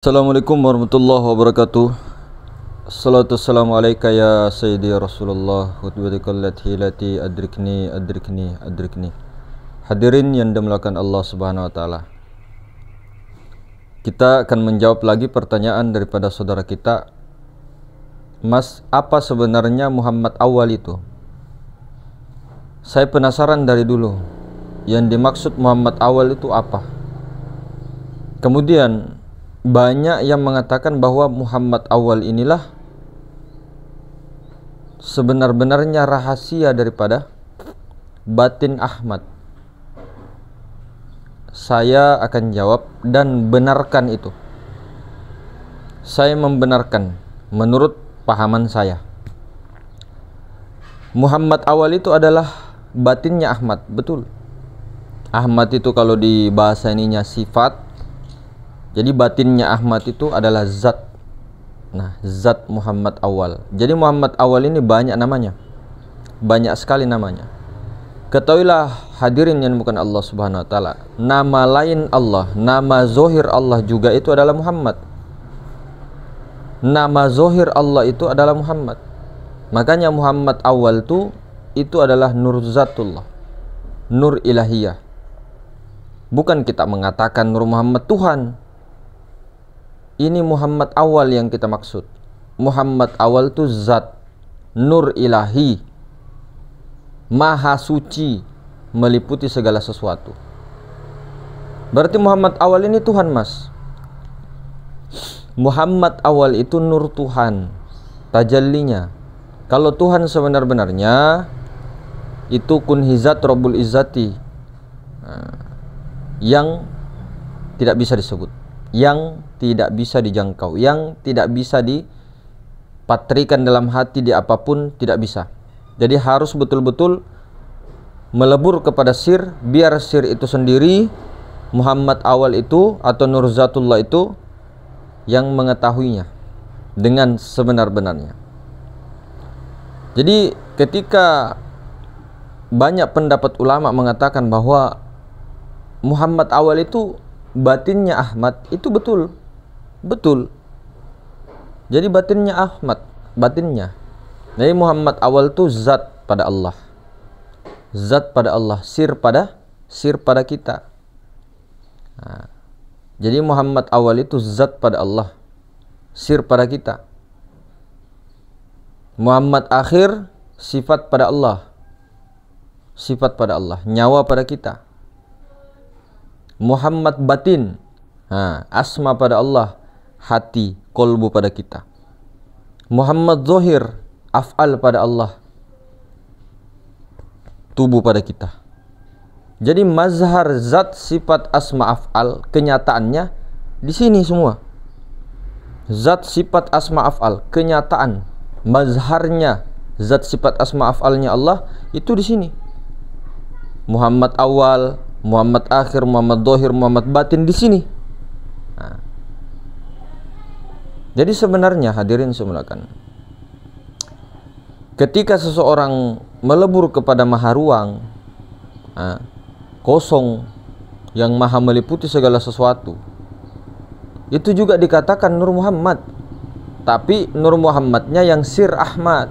Assalamualaikum warahmatullahi wabarakatuh. Salatu wassalamu alaika ya sayyidi Rasulullah wa bidzikallati hilati adrikni. Hadirin yang dimulakan Allah Subhanahu wa taala. Kita akan menjawab lagi pertanyaan daripada saudara kita. Mas, apa sebenarnya Muhammad awal itu? Saya penasaran dari dulu. Yang dimaksud Muhammad awal itu apa? Kemudian banyak yang mengatakan bahwa Muhammad awal inilah sebenar-benarnya rahasia daripada batin Ahmad. Saya akan jawab dan benarkan itu. Saya membenarkan menurut pahaman saya. Muhammad awal itu adalah batinnya Ahmad, betul. Ahmad itu kalau di bahasa ininya sifat. Jadi batinnya Ahmad itu adalah zat. Nah, zat Muhammad awal. Jadi Muhammad awal ini banyak namanya. Banyak sekali namanya. Ketahuilah hadirin yang bukan Allah Subhanahu wa taala, nama lain Allah, nama zohir Allah juga itu adalah Muhammad. Nama zohir Allah itu adalah Muhammad. Makanya Muhammad awal itu adalah nur zatullah, nur ilahiyah. Bukan kita mengatakan Nur Muhammad Tuhan. Ini Muhammad awal yang kita maksud. Muhammad awal itu zat, nur ilahi, maha suci, meliputi segala sesuatu. Berarti Muhammad awal ini Tuhan, Mas. Muhammad awal itu nur Tuhan, tajallinya. Kalau Tuhan sebenar-benarnya itu kunhizat Rabbul Izzati, yang tidak bisa disebut, yang tidak bisa dijangkau, yang tidak bisa dipatrikan dalam hati di apapun, tidak bisa. Jadi harus betul-betul melebur kepada sir, biar sir itu sendiri, Muhammad awal itu atau Nur Zatullah itu yang mengetahuinya dengan sebenar-benarnya. Jadi ketika banyak pendapat ulama mengatakan bahwa Muhammad awal itu batinnya Ahmad, itu betul. Betul. Jadi batinnya Ahmad, batinnya. Jadi Muhammad awal itu zat pada Allah. Zat pada Allah, sir pada kita. Nah, jadi Muhammad awal itu zat pada Allah, sir pada kita. Muhammad akhir sifat pada Allah. Sifat pada Allah, nyawa pada kita. Muhammad batin, asma pada Allah, hati, kolbu pada kita. Muhammad zohir, af'al pada Allah, tubuh pada kita. Jadi mazhar zat sifat asma af'al kenyataannya di sini semua. Zat sifat asma af'al kenyataan mazharnya zat sifat asma af'alnya Allah itu di sini. Muhammad awal, Muhammad akhir, Muhammad zohir, Muhammad batin di sini. Nah, jadi sebenarnya hadirin semulakan, ketika seseorang melebur kepada maha ruang, kosong, yang maha meliputi segala sesuatu, itu juga dikatakan Nur Muhammad. Tapi Nur Muhammadnya yang sir Ahmad.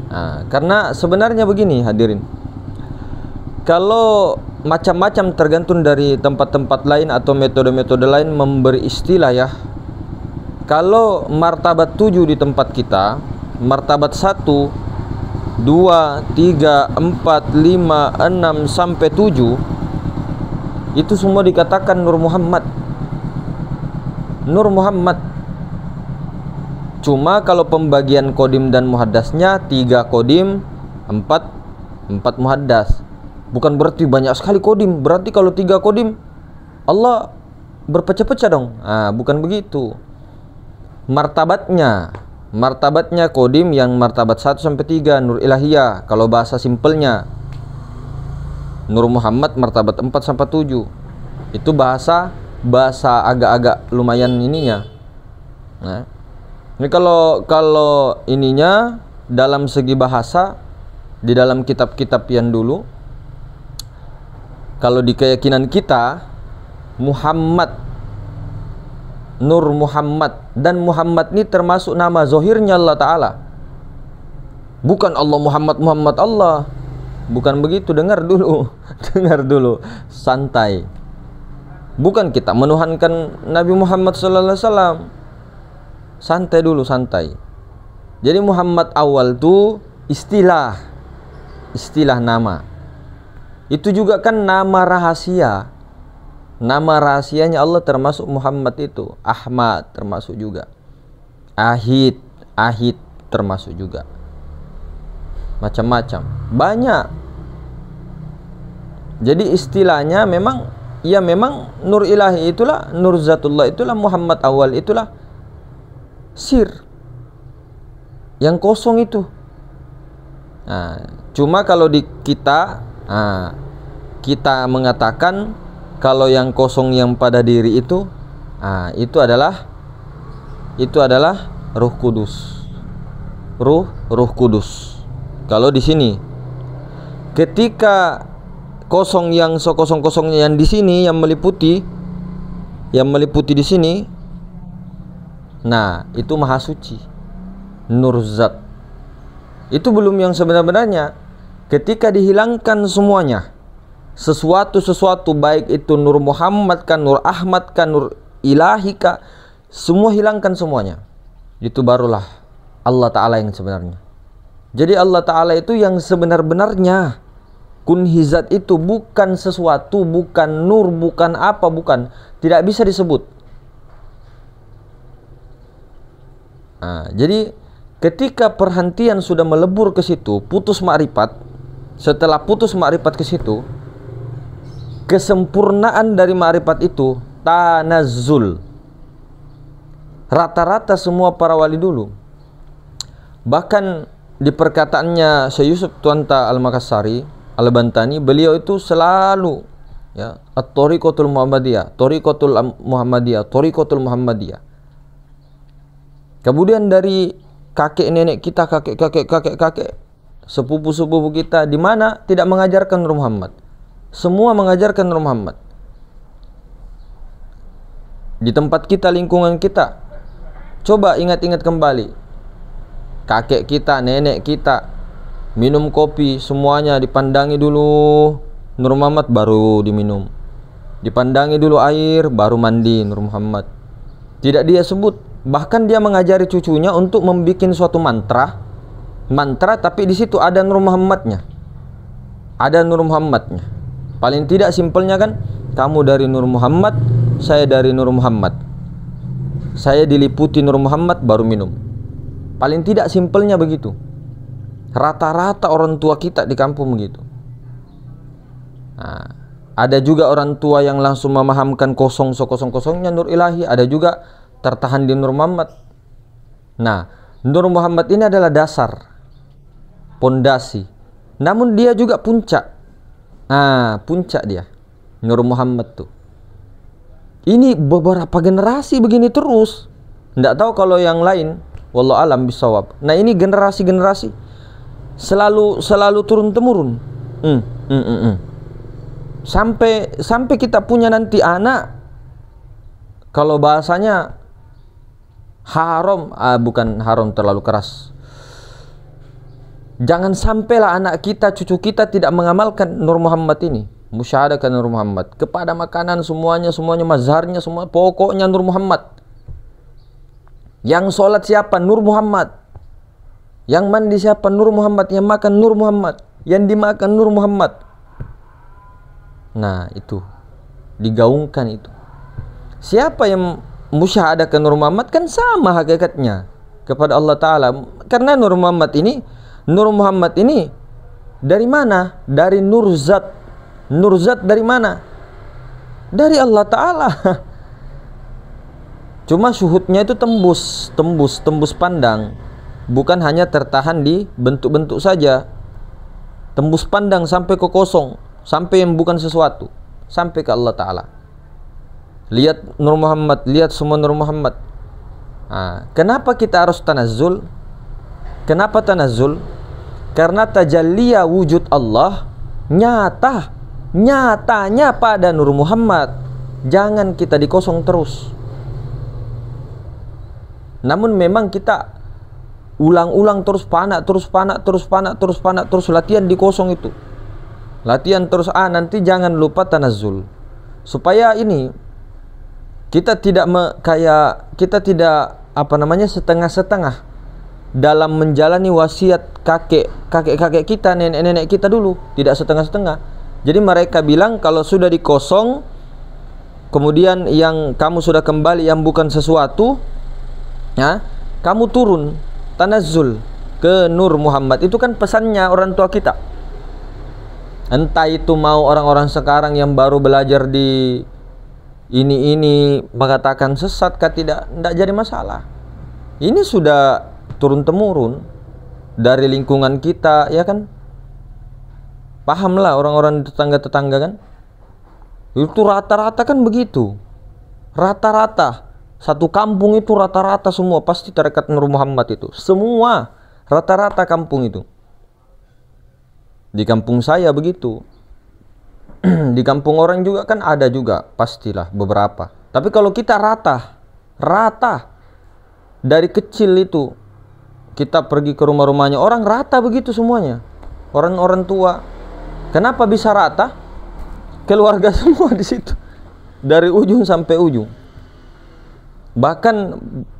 Nah, karena sebenarnya begini hadirin, kalau macam-macam tergantung dari tempat-tempat lain atau metode-metode lain memberi istilah ya. Kalau martabat 7 di tempat kita, martabat 1, 2, 3, 4, 5, 6 sampai 7 itu semua dikatakan Nur Muhammad. Nur Muhammad. Cuma kalau pembagian kodim dan muhaddasnya 3 kodim, 4 muhaddas. Bukan berarti banyak sekali kodim. Berarti kalau 3 kodim Allah berpecah-pecah dong. Bukan begitu. Martabatnya kodim yang martabat 1 sampai 3 Nur Ilahiyah. Kalau bahasa simpelnya Nur Muhammad martabat 4 sampai 7. Itu bahasa agak-agak lumayan ininya. Nah, ini kalau ininya dalam segi bahasa di dalam kitab-kitab yang dulu, kalau di keyakinan kita Muhammad Nur Muhammad, dan Muhammad ini termasuk nama zahirnya Allah Ta'ala. Bukan Allah Muhammad, Muhammad Allah. Bukan begitu, dengar dulu. Dengar dulu, santai. Bukan kita menuhankan Nabi Muhammad sallallahu alaihi wasallam. Santai dulu, santai. Jadi Muhammad awal itu istilah nama. Itu juga kan nama rahasia. Nama rahasianya Allah termasuk Muhammad itu. Ahmad termasuk juga. Ahid termasuk juga. Macam-macam, banyak. Jadi istilahnya memang, ya memang nur ilahi itulah, nur zatullah itulah, Muhammad awal itulah sir yang kosong itu. Nah, cuma kalau di kita, kita mengatakan kalau yang kosong yang pada diri itu, itu adalah Ruh Kudus. Ruh Kudus. Kalau di sini, ketika kosong yang sekosong-kosongnya yang di sini, yang meliputi di sini, nah itu Maha Suci, Nur Zat. Itu belum yang sebenar-benarnya. Ketika dihilangkan semuanya, sesuatu baik itu Nur Muhammad kan, Nur Ahmad kan, Nur Ilahi kah, semua hilangkan semuanya. Itu barulah Allah Ta'ala yang sebenarnya. Jadi Allah Ta'ala itu yang sebenar-benarnya. Kunhizat itu bukan sesuatu, bukan nur, bukan apa, bukan. Tidak bisa disebut. Jadi ketika perhentian sudah melebur ke situ, putus ma'rifat. Setelah putus ma'rifat ke situ, kesempurnaan dari ma'rifat itu tanazzul. Rata-rata semua para wali dulu, bahkan di perkataannya Syekh Yusuf Tuanta Al-Makassari Al-Bantani, beliau itu selalu ya, at-tariqatul Muhammadiyah, tariqatul Muhammadiyah, tariqatul Muhammadiyah. Kemudian dari kakek nenek kita, kakek sepupu-sepupu kita, di mana tidak mengajarkan Nur Muhammad. Semua mengajarkan Nur Muhammad. Di tempat kita, lingkungan kita, coba ingat-ingat kembali. Kakek kita, nenek kita minum kopi, semuanya dipandangi dulu Nur Muhammad baru diminum. Dipandangi dulu air baru mandi Nur Muhammad. Tidak dia sebut. Bahkan dia mengajari cucunya untuk membuat suatu mantra tapi di situ ada Nur Muhammadnya. Ada Nur Muhammadnya. Paling tidak simpelnya kan, kamu dari Nur Muhammad, saya dari Nur Muhammad. Saya diliputi Nur Muhammad baru minum. Paling tidak simpelnya begitu. Rata-rata orang tua kita di kampung begitu. Nah, ada juga orang tua yang langsung memahamkan sekosong-kosongnya Nur Ilahi. Ada juga tertahan di Nur Muhammad. Nah, Nur Muhammad ini adalah dasar, pondasi. Namun dia juga puncak. Puncak dia, Nur Muhammad tuh. Ini beberapa generasi begini terus. Tidak tahu kalau yang lain, wallahu alam bisawab. Nah, ini generasi-generasi selalu turun temurun. Sampai kita punya nanti anak, kalau bahasanya haram, bukan haram terlalu keras. Jangan sampailah anak kita, cucu kita tidak mengamalkan Nur Muhammad ini. Musyahadakan Nur Muhammad. Kepada makanan semuanya mazharnya semua, pokoknya Nur Muhammad. Yang sholat siapa? Nur Muhammad. Yang mandi siapa? Nur Muhammad. Yang makan Nur Muhammad. Yang dimakan Nur Muhammad. Nah, itu digaungkan itu. Siapa yang musyahadakan Nur Muhammad kan sama hakikatnya kepada Allah Ta'ala. Karena Nur Muhammad ini dari mana? Dari Nur Zat. Nur Zat dari mana? Dari Allah Ta'ala. Cuma syuhudnya itu tembus pandang. Bukan hanya tertahan di bentuk-bentuk saja. Tembus pandang sampai ke kosong, sampai yang bukan sesuatu, sampai ke Allah Ta'ala. Lihat Nur Muhammad, lihat semua Nur Muhammad. Kenapa kita harus tanazzul? Kenapa tanazzul? Karena tajalliya wujud Allah nyatanya pada Nur Muhammad. Jangan kita dikosong terus. Namun memang kita ulang-ulang terus terus latihan di kosong itu. Latihan terus, nanti jangan lupa tanazzul. Supaya ini kita tidak setengah-setengah dalam menjalani wasiat kakek-kakek kita, nenek-nenek kita dulu, tidak setengah-setengah. Jadi mereka bilang kalau sudah dikosong, kemudian yang kamu sudah kembali yang bukan sesuatu, ya, kamu turun tanazzul ke Nur Muhammad. Itu kan pesannya orang tua kita. Entah itu mau orang-orang sekarang yang baru belajar di ini mengatakan sesat kah, tidak jadi masalah. Ini sudah turun temurun dari lingkungan kita, ya kan? Pahamlah orang-orang tetangga-tetangga kan? Itu rata-rata kan begitu. Rata-rata satu kampung itu rata-rata semua pasti tarekat Nur Muhammad itu. Semua rata-rata kampung itu. Di kampung saya begitu. Di kampung orang juga kan ada juga, pastilah beberapa. Tapi kalau kita rata dari kecil itu kita pergi ke rumah-rumahnya orang, rata begitu semuanya. Orang-orang tua. Kenapa bisa rata? Keluarga semua di situ. Dari ujung sampai ujung. Bahkan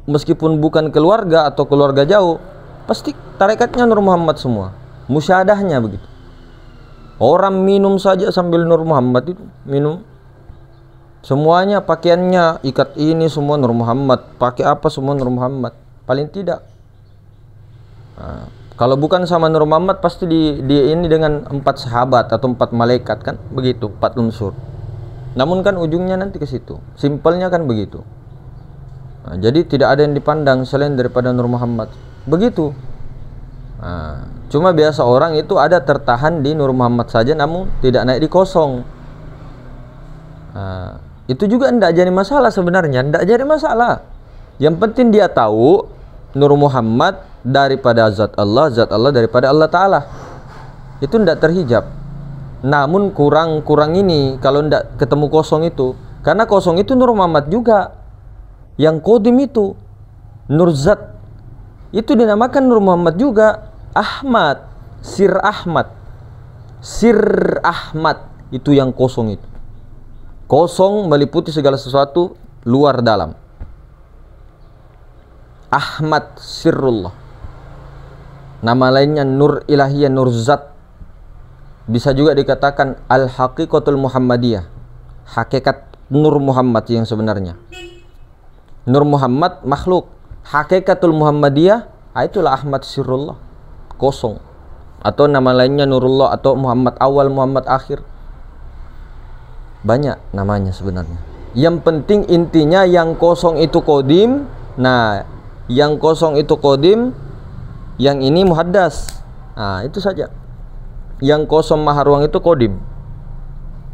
meskipun bukan keluarga atau keluarga jauh, pasti tarekatnya Nur Muhammad semua. Musyadahnya begitu. Orang minum saja sambil Nur Muhammad itu minum. Semuanya pakaiannya ikat ini semua Nur Muhammad, pakai apa semua Nur Muhammad. Paling tidak. Nah, kalau bukan sama Nur Muhammad pasti di ini dengan 4 sahabat atau 4 malaikat kan, begitu, 4 unsur. Namun kan ujungnya nanti ke situ. Simpelnya kan begitu. Nah, jadi tidak ada yang dipandang selain daripada Nur Muhammad. Begitu. Nah, cuma biasa orang itu ada tertahan di Nur Muhammad saja namun tidak naik di kosong. Nah, itu juga tidak jadi masalah sebenarnya, tidak jadi masalah. Yang penting dia tahu Nur Muhammad daripada zat Allah daripada Allah Ta'ala. Itu tidak terhijab. Namun kurang ini kalau tidak ketemu kosong itu. Karena kosong itu Nur Muhammad juga. Yang kodim itu Nur Zat. Itu dinamakan Nur Muhammad juga. Ahmad, Sir Ahmad. Sir Ahmad itu yang kosong itu. Kosong meliputi segala sesuatu luar dalam. Ahmad Sirrullah. Nama lainnya Nur Ilahiyah, Nur Zat. Bisa juga dikatakan Al-Haqiqatul Muhammadiyah. Hakikat Nur Muhammad yang sebenarnya. Nur Muhammad makhluk. Hakikatul Muhammadiyah, itulah Ahmad Sirrullah. Kosong. Atau nama lainnya Nurullah atau Muhammad awal, Muhammad akhir. Banyak namanya sebenarnya. Yang penting intinya yang kosong itu kodim. Nah, yang kosong itu kodim, yang ini muhaddas. Nah, itu saja. Yang kosong maha ruang itu kodim.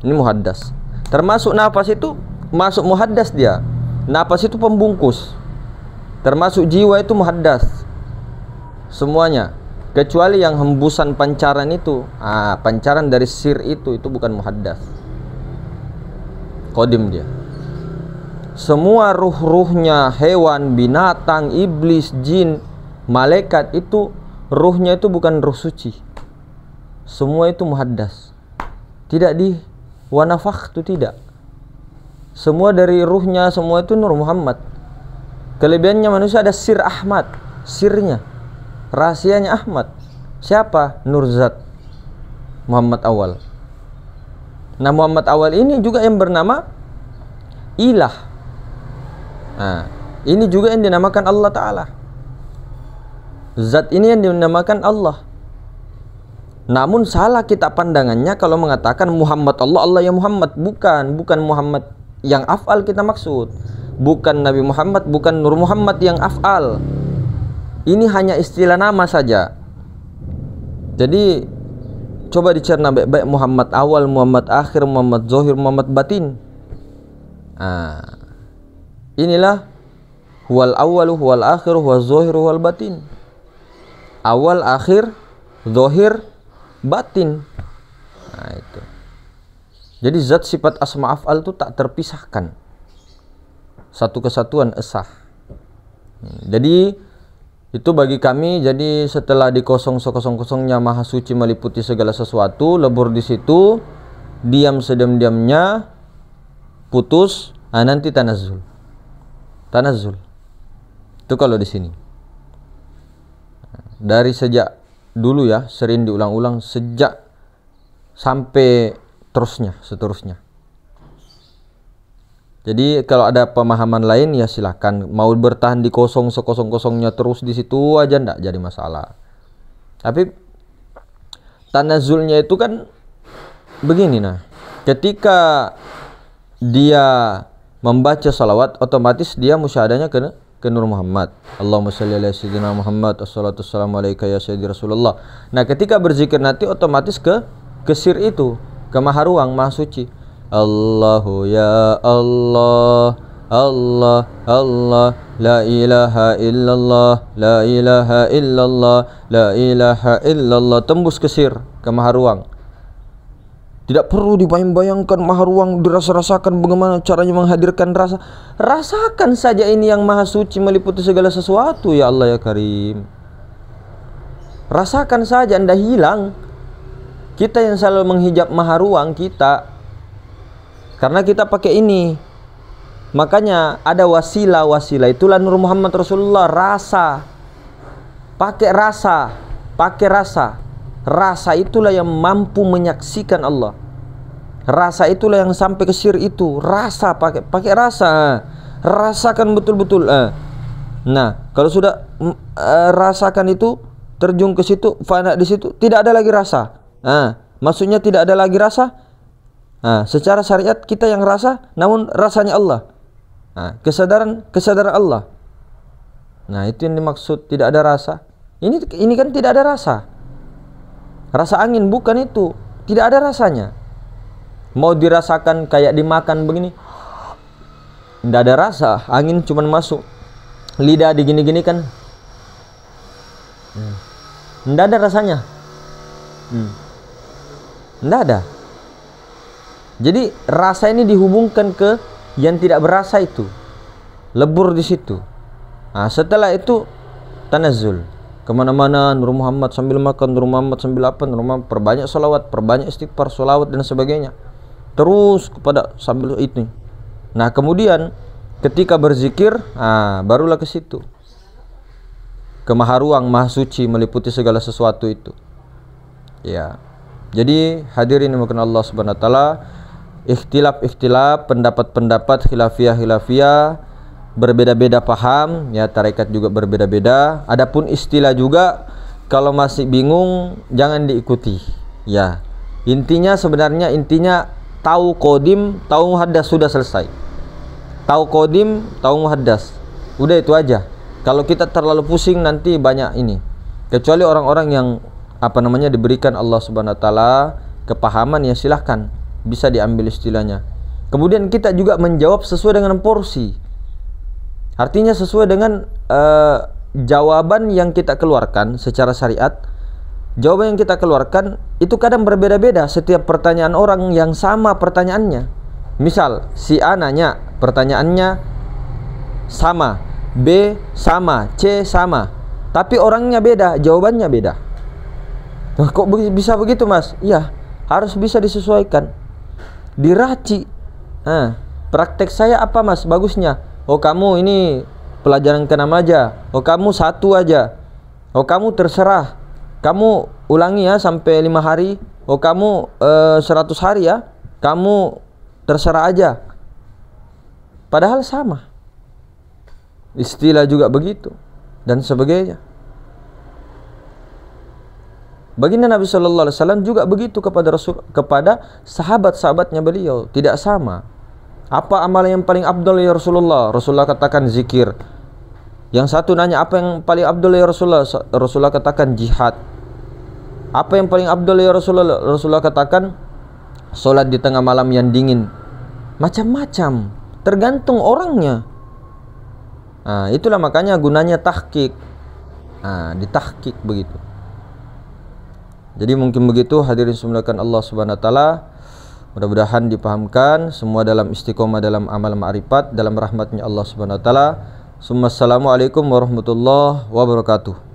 Ini muhaddas. Termasuk nafas itu masuk muhaddas dia. Nafas itu pembungkus. Termasuk jiwa itu muhaddas. Semuanya. Kecuali yang hembusan pancaran itu. Pancaran dari sir itu bukan muhaddas. Kodim dia. Semua ruh-ruhnya hewan, binatang, iblis, jin, malaikat itu ruhnya itu bukan ruh suci. Semua itu muhaddas. Tidak di wanafakh itu tidak. Semua dari ruhnya semua itu Nur Muhammad. Kelebihannya manusia ada Sir Ahmad, sirnya, rahasianya Ahmad. Siapa? Nur Zat, Muhammad awal. Nah, Muhammad awal ini juga yang bernama Ilah. Nah, ini juga yang dinamakan Allah Ta'ala. Zat ini yang dinamakan Allah. Namun salah kita pandangannya kalau mengatakan Muhammad Allah, Allah yang Muhammad. Bukan Muhammad yang af'al kita maksud. Bukan Nabi Muhammad, bukan Nur Muhammad yang af'al. Ini hanya istilah nama saja. Jadi coba dicerna baik-baik, Muhammad awal, Muhammad akhir, Muhammad zahir, Muhammad batin. Inilah huwal awwalu, huwal akhiru, huwal zahiru, huwal batin. Awal, akhir, zahir, batin. Nah, itu. Jadi zat sifat asma af'al itu tak terpisahkan. Satu kesatuan esah. Jadi itu bagi kami, jadi setelah dikosong-kosongnya Maha Suci meliputi segala sesuatu, lebur di situ, diam sediam-diamnya, putus, nanti tanazzul. Tanazzul. Itu kalau di sini. Dari sejak dulu ya, sering diulang-ulang sejak sampai seterusnya. Jadi kalau ada pemahaman lain ya silahkan, mau bertahan di sekosong-kosongnya terus di situ aja ndak jadi masalah. Tapi tanazzulnya itu kan begini, nah ketika dia membaca salawat, otomatis dia musyahadahnya ke Nur Muhammad. Allahumma shalli ala sayyidina Muhammad, assalatu wassalamu alaika ya sayyidi Rasulullah. Nah ketika berzikir nanti otomatis ke sir itu, ke maha ruang, maha suci. Allahu ya Allah, Allah, Allah, la ilaha illallah, la ilaha illallah, la ilaha illallah, tembus ke sir, ke maha ruang. Tidak perlu dibayang-bayangkan maha ruang, dirasa-rasakan bagaimana caranya menghadirkan rasa. Rasakan saja ini yang maha suci meliputi segala sesuatu, ya Allah ya Karim. Rasakan saja, Anda hilang. Kita yang selalu menghijab maha ruang kita, karena kita pakai ini. Makanya ada wasilah itulah Nur Muhammad Rasulullah. Rasa, pakai rasa. Rasa itulah yang mampu menyaksikan Allah. Rasa itulah yang sampai ke sir itu. Rasa, pakai rasa. Rasakan betul-betul. Nah, kalau sudah rasakan itu, terjun ke situ, fana di situ, tidak ada lagi rasa. Maksudnya tidak ada lagi rasa. Secara syariat kita yang rasa, namun rasanya Allah. Kesadaran Allah. Nah, itu yang dimaksud tidak ada rasa. Ini kan tidak ada rasa. Rasa angin bukan itu, tidak ada rasanya. Mau dirasakan kayak dimakan begini, tidak ada rasa. Angin cuman masuk, lidah digini-gini kan, tidak ada rasanya. Tidak ada. Jadi rasa ini dihubungkan ke yang tidak berasa itu, lebur di situ. Setelah itu tanazzul kemana-mana, Nur Muhammad sambil makan, Nur Muhammad sambil apa, Nur Muhammad, perbanyak salawat, perbanyak istighfar, salawat dan sebagainya. Terus kepada sambil itu. Nah kemudian ketika berzikir, barulah ke situ, ke maha ruang, maha suci meliputi segala sesuatu itu. Ya. Jadi hadirin yang dimuliakan Allah Subhanahu wa taala, ikhtilaf, pendapat-pendapat, khilafiyah, berbeda-beda paham, ya tarekat juga berbeda-beda. Adapun istilah juga, kalau masih bingung jangan diikuti. Ya, intinya tahu qadim, tahu muhaddas, sudah selesai. Tahu qadim, tahu muhaddas, udah itu aja. Kalau kita terlalu pusing nanti banyak ini. Kecuali orang-orang yang diberikan Allah Subhanahu wa taala kepahaman, ya silahkan bisa diambil istilahnya. Kemudian kita juga menjawab sesuai dengan porsi. Artinya sesuai dengan jawaban yang kita keluarkan secara syariat. Jawaban yang kita keluarkan itu kadang berbeda-beda setiap pertanyaan orang yang sama pertanyaannya. Misal si A nanya, pertanyaannya sama, B sama, C sama, tapi orangnya beda, jawabannya beda. Kok bisa begitu, Mas? Iya, harus bisa disesuaikan, diraci. Praktek saya apa, Mas, bagusnya? Oh, kamu ini pelajaran ke-6 aja. Oh, kamu 1 aja. Oh, kamu terserah, kamu ulangi ya sampai 5 hari. Oh, kamu 100 hari ya, kamu terserah aja. Padahal sama, istilah juga begitu dan sebagainya. Baginda Nabi Shallallahu Alaihi Wasallam juga begitu kepada sahabat-sahabatnya beliau, tidak sama. Apa amalan yang paling abdul ya Rasulullah? Rasulullah katakan zikir. Yang satu nanya, apa yang paling abdul ya Rasulullah? Rasulullah katakan jihad. Apa yang paling abdul ya Rasulullah? Rasulullah katakan solat di tengah malam yang dingin. Macam-macam, tergantung orangnya. Itulah makanya gunanya tahqiq. Ditahqiq begitu. Jadi mungkin begitu hadirin semuanya Allah Subhanahu wa taala. Mudah-mudahan dipahamkan semua dalam istiqomah dalam amal ma'rifat, dalam rahmatnya Allah Subhanahu wa taala. Assalamualaikum warahmatullahi wabarakatuh.